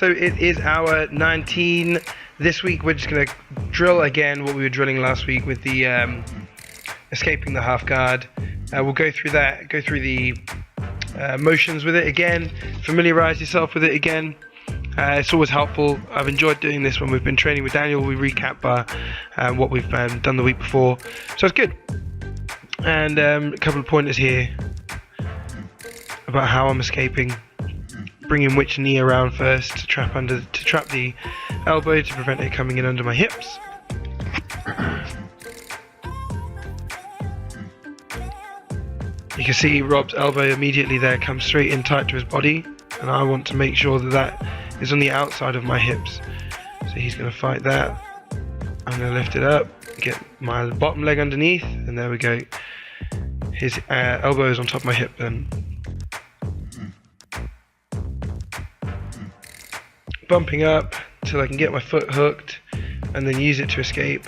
So it is hour 19. This week we're just going to drill again what we were drilling last week with the escaping the half guard. We'll go through that, go through the motions with it again, familiarize yourself with it again. It's always helpful. I've enjoyed doing this when we've been training with Daniel. We recap what we've done the week before, so it's good. And a couple of pointers here about how I'm escaping. Bringing which knee around first to trap the elbow to prevent it coming in under my hips. You can see Rob's elbow immediately there comes straight in tight to his body, and I want to make sure that is on the outside of my hips. So he's going to fight that. I'm going to lift it up, get my bottom leg underneath, and there we go. His elbow is on top of my hip then. Bumping up until I can get my foot hooked and then use it to escape.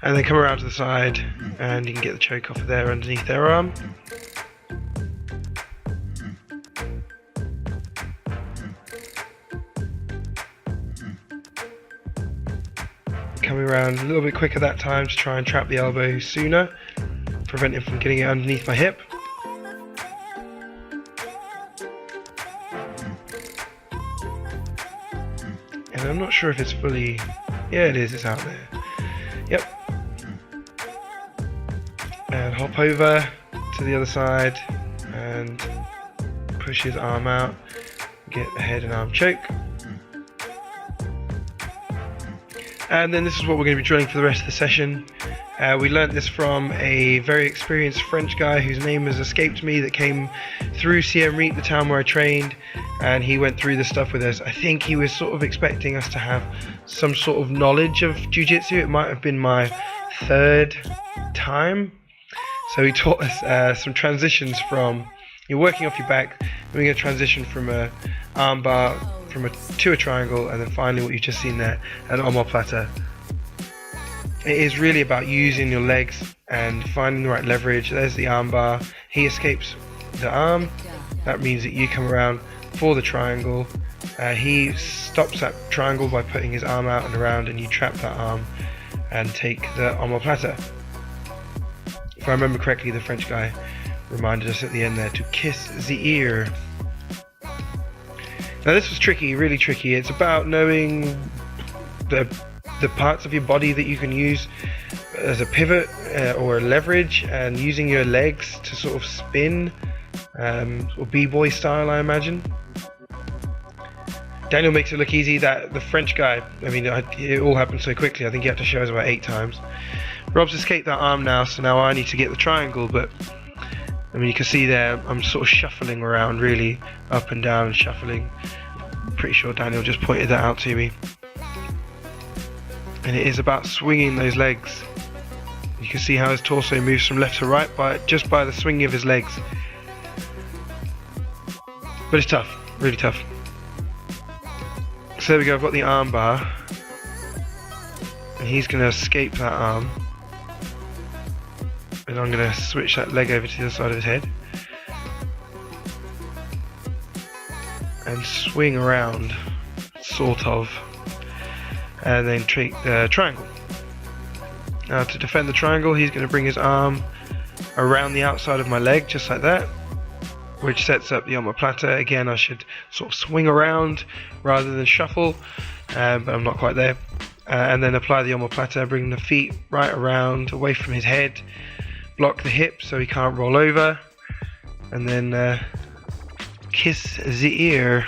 And then come around to the side and you can get the choke off of there underneath their arm. Coming around a little bit quicker that time to try and trap the elbow sooner, prevent him from getting it underneath my hip. And I'm not sure if it's fully... yeah, it is, it's out there. Yep. And hop over to the other side and push his arm out, get the head and arm choke. And then this is what we're going to be drilling for the rest of the session. We learnt this from a very experienced French guy whose name has escaped me, that came through Siem Reap, the town where I trained, and he went through this stuff with us. I think he was sort of expecting us to have some sort of knowledge of Jiu Jitsu. It might have been my third time. So he taught us some transitions from, you're working off your back, then we're going to transition from a armbar to a triangle, and then finally what you've just seen there, an omoplata. It is really about using your legs and finding the right leverage. There's the armbar. He escapes the arm. That means that you come around for the triangle. He stops that triangle by putting his arm out and around, and you trap that arm and take the omoplata. If I remember correctly, the French guy reminded us at the end there to kiss the ear. Now this was tricky, really tricky. It's about knowing the parts of your body that you can use as a pivot or a leverage, and using your legs to sort of spin, or b-boy style, I imagine. Daniel makes it look easy. That the French guy, I mean, it all happened so quickly. I think he had to show us about 8 times. Rob's escaped that arm now, so now I need to get the triangle, but I mean, you can see there I'm sort of shuffling around, really up and down, shuffling. Pretty sure Daniel just pointed that out to me. And it is about swinging those legs. You can see how his torso moves from left to right just by the swinging of his legs. But it's tough, really tough. So there we go, I've got the arm bar. And he's going to escape that arm. And I'm going to switch that leg over to the other side of his head. And swing around, sort of. And then take the triangle. Now to defend the triangle, he's going to bring his arm around the outside of my leg, just like that, which sets up the omoplata. Again, I should sort of swing around rather than shuffle, but I'm not quite there. And then apply the omoplata, bring the feet right around, away from his head, block the hips so he can't roll over, and then kiss the ear.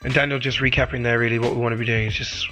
And Daniel just recapping there, really what we want to be doing is just,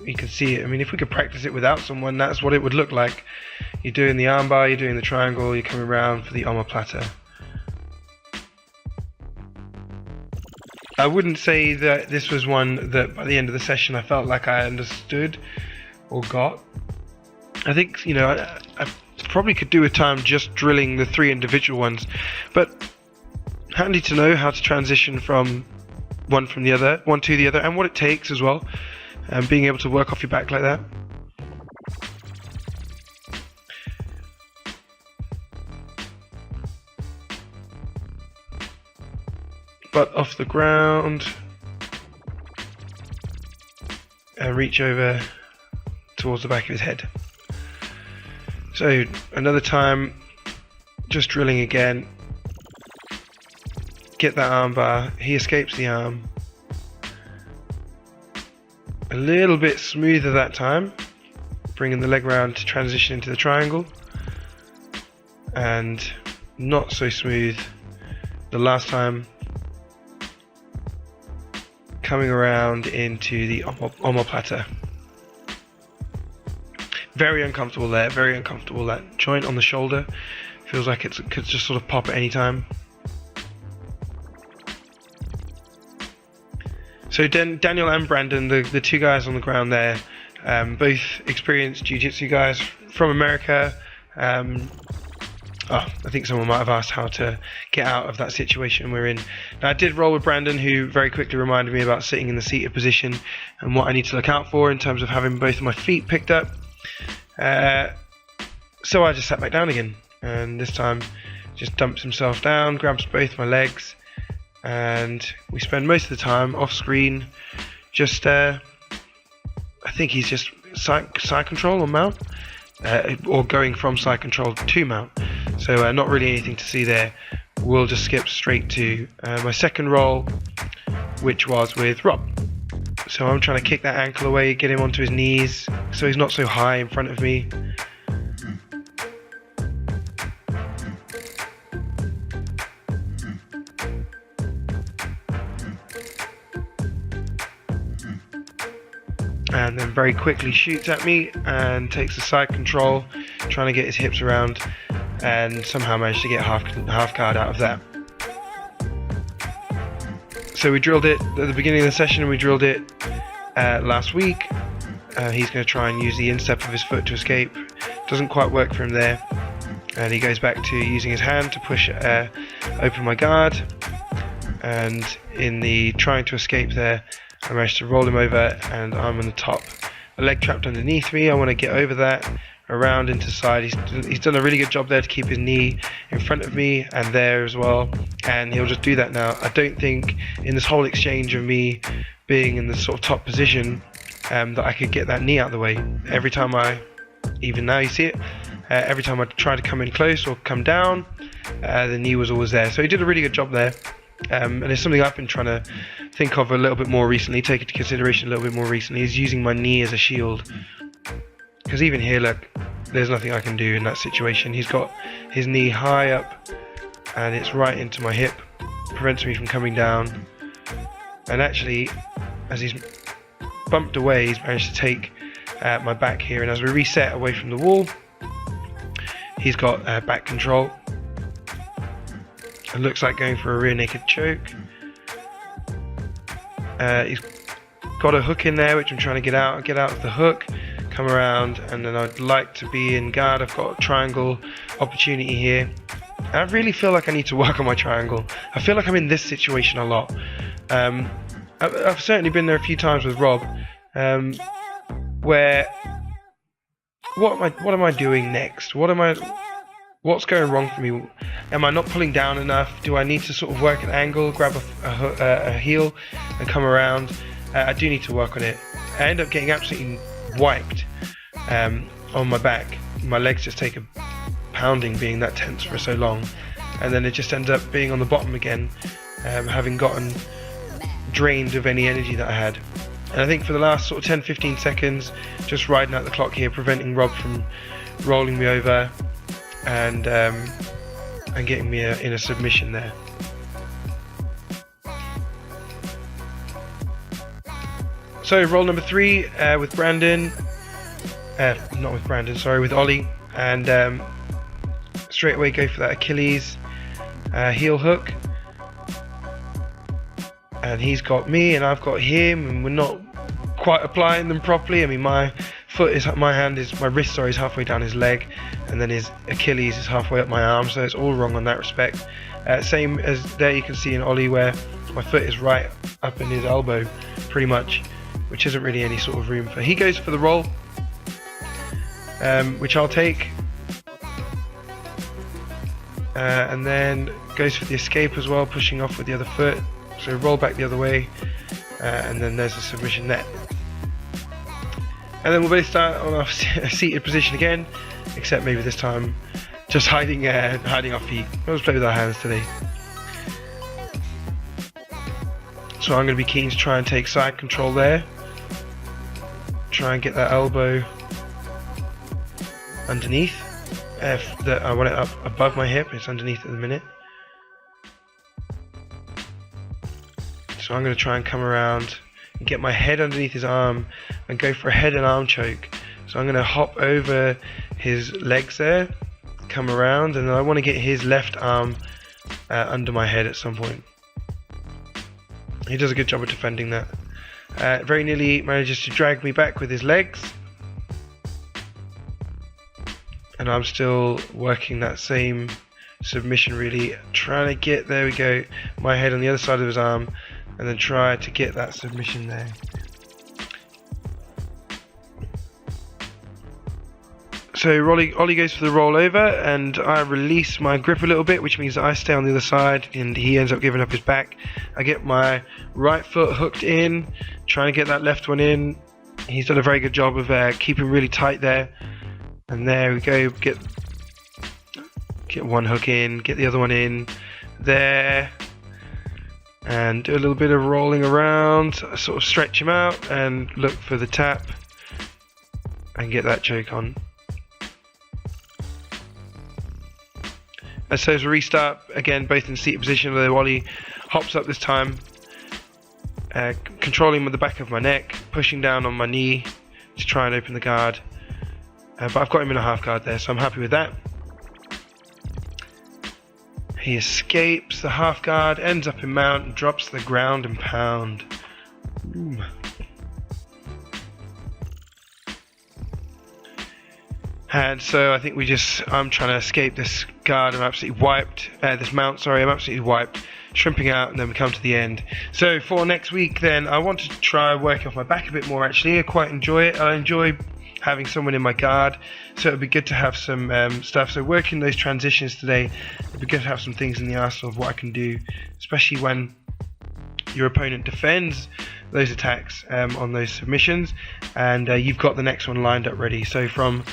you can see it. I mean, if we could practice it without someone, that's what it would look like. You're doing the armbar, you're doing the triangle, you're coming around for the omoplata. I wouldn't say that this was one that by the end of the session I felt like I understood or got. I think, you know, I probably could do with time just drilling the 3 individual ones, but handy to know how to transition from one to the other, and what it takes as well, and being able to work off your back like that. butt off the ground and reach over towards the back of his head. So another time, just drilling again, get that armbar. He escapes the arm. A little bit smoother that time, bringing the leg round to transition into the triangle, and not so smooth the last time, coming around into the Omoplata. Very uncomfortable there, very uncomfortable. That joint on the shoulder feels like it could just sort of pop at any time. So Daniel and Brandon, the two guys on the ground there, both experienced Jiu Jitsu guys from America. I think someone might have asked how to get out of that situation we're in. Now, I did roll with Brandon, who very quickly reminded me about sitting in the seated position and what I need to look out for in terms of having both of my feet picked up. So I just sat back down again, and this time just dumps himself down, grabs both my legs, and we spend most of the time off screen just I think he's just side control on mount, or going from side control to mount, so not really anything to see there. We'll just skip straight to my second roll, which was with Rob. So I'm trying to kick that ankle away, get him onto his knees so he's not so high in front of me. And then very quickly shoots at me and takes the side control, trying to get his hips around, and somehow managed to get half guard out of that. So we drilled it at the beginning of the session, and we drilled it last week. He's going to try and use the instep of his foot to escape. Doesn't quite work for him there, and he goes back to using his hand to push open my guard, and in the trying to escape there, I managed to roll him over, and I'm on the top. A leg trapped underneath me. I want to get over that, around into side. He's done a really good job there to keep his knee in front of me and there as well, and he'll just do that now. I don't think in this whole exchange of me being in the sort of top position that I could get that knee out of the way. Every time even now you see it, every time I try to come in close or come down, the knee was always there. So he did a really good job there. And it's something I've been trying to think of a little bit more recently, take into consideration a little bit more recently, is using my knee as a shield. Because even here, look, there's nothing I can do in that situation. He's got his knee high up, and it's right into my hip, prevents me from coming down. And actually, as he's bumped away, he's managed to take my back here, and as we reset away from the wall, he's got back control. It looks like going for a rear naked choke. He's got a hook in there, which I'm trying to get out of the hook, come around, and then I'd like to be in guard. I've got a triangle opportunity here. And I really feel like I need to work on my triangle. I feel like I'm in this situation a lot. I've certainly been there a few times with Rob, where what am I doing next? What's going wrong for me? Am I not pulling down enough? Do I need to sort of work an angle, grab a heel and come around? I do need to work on it. I end up getting absolutely wiped on my back. My legs just take a pounding being that tense for so long, and then it just ends up being on the bottom again, having gotten drained of any energy that I had. And I think for the last sort of 10-15 seconds, just riding out the clock here, preventing Rob from rolling me over and getting me in a submission there. So roll number 3 with Brandon, not with Brandon, sorry, with Ollie, and straight away go for that Achilles heel hook. And he's got me and I've got him, and we're not quite applying them properly. I mean, my wrist is halfway down his leg, and then his Achilles is halfway up my arm, so it's all wrong on that respect. Same as there you can see in Ollie, where my foot is right up in his elbow pretty much, which isn't really any sort of room for. He goes for the roll, which I'll take, and then goes for the escape as well, pushing off with the other foot. So roll back the other way, and then there's the submission there. And then we'll both start on our seated position again, except maybe this time just hiding our feet. Let's play with our hands today. So I'm going to be keen to try and take side control there. Try and get that elbow underneath. I want it up above my hip. It's underneath at the minute. So I'm going to try and come around and get my head underneath his arm and go for a head and arm choke. So I'm going to hop over his legs there, come around, and then I want to get his left arm under my head at some point. He does a good job of defending that. Very nearly manages to drag me back with his legs. And I'm still working that same submission, really trying to get, there we go, my head on the other side of his arm, and then try to get that submission there. So Ollie goes for the rollover, and I release my grip a little bit, which means that I stay on the other side, and he ends up giving up his back. I get my right foot hooked in, trying to get that left one in. He's done a very good job of keeping really tight there. And there we go, get one hook in, get the other one in, there. And do a little bit of rolling around, sort of stretch him out, and look for the tap, and get that choke on. And so as we restart, again, both in seated position, where Ollie hops up this time, controlling with the back of my neck, pushing down on my knee to try and open the guard. But I've got him in a half guard there, so I'm happy with that. He escapes the half guard, ends up in mount, and drops to the ground and pound. Ooh. And so I think I'm trying to escape this guard. I'm absolutely wiped. This mount, sorry, I'm absolutely wiped. Shrimping out, and then we come to the end. So for next week then, I want to try working off my back a bit more actually. I quite enjoy it. I enjoy having someone in my guard, so it'd be good to have some stuff. So working those transitions today, it'd be good to have some things in the arsenal of what I can do, especially when your opponent defends those attacks on those submissions, and you've got the next one lined up ready. So from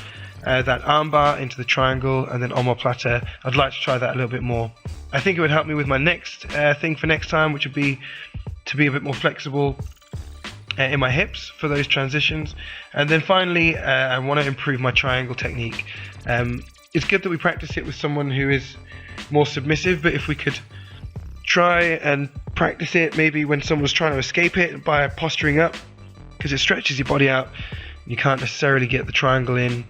that armbar into the triangle and then omoplata, I'd like to try that a little bit more. I think it would help me with my next thing for next time, which would be to be a bit more flexible in my hips for those transitions. And then finally, I want to improve my triangle technique. It's good that we practice it with someone who is more submissive, but if we could try and practice it maybe when someone's trying to escape it by posturing up, because it stretches your body out, you can't necessarily get the triangle in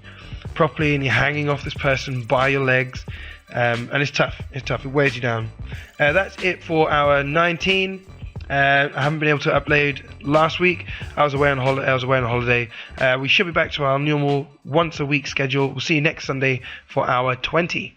properly, and you're hanging off this person by your legs, and it's tough, it wears you down. That's it for our 19. I haven't been able to upload last week. I was away on holiday. We should be back to our normal once a week schedule. We'll see you next Sunday for our 20.